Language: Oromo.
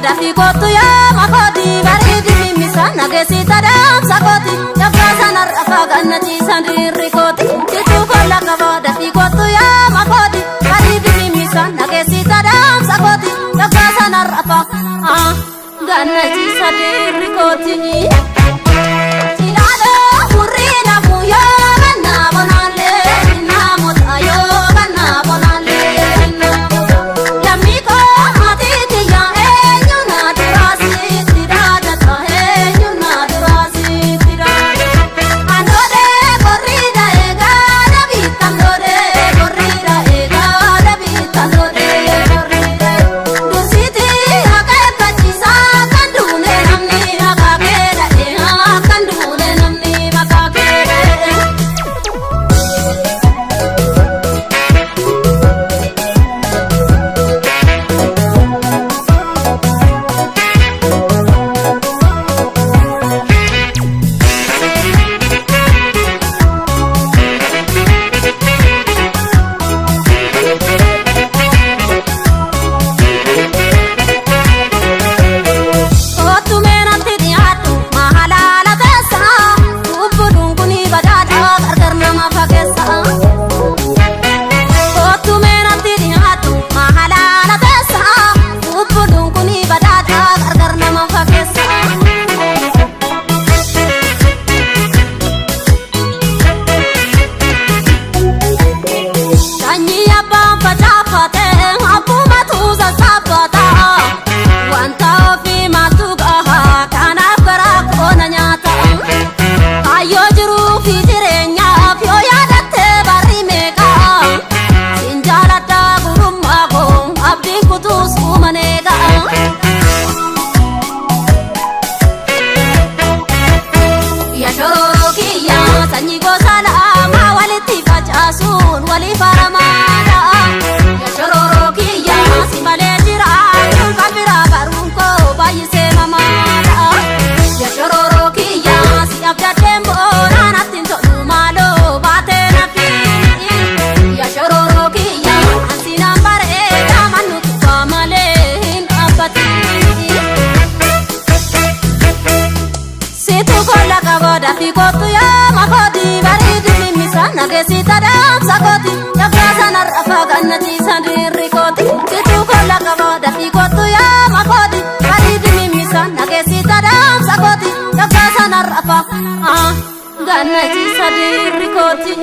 kabada fi kotu ya makoti baridi mimisa nagesi tadam sakoti yafasa narfa ganati sandiri koti titu kola kabada fi kotu ya makoti baridi mimisa nagesi tadam sakoti yafasa narfa ganati sandiri koti tilalo murina buya na bonale na motayo na bonale kabada fi kotu ya makoti baridi mimisa nagesi tadam sakoti yafasa narfa ganati sandiri koti titu kola kabada fi kotu ya makoti baridi mimisa nagesi tadam sakoti yafasa narfa ganati sandiri koti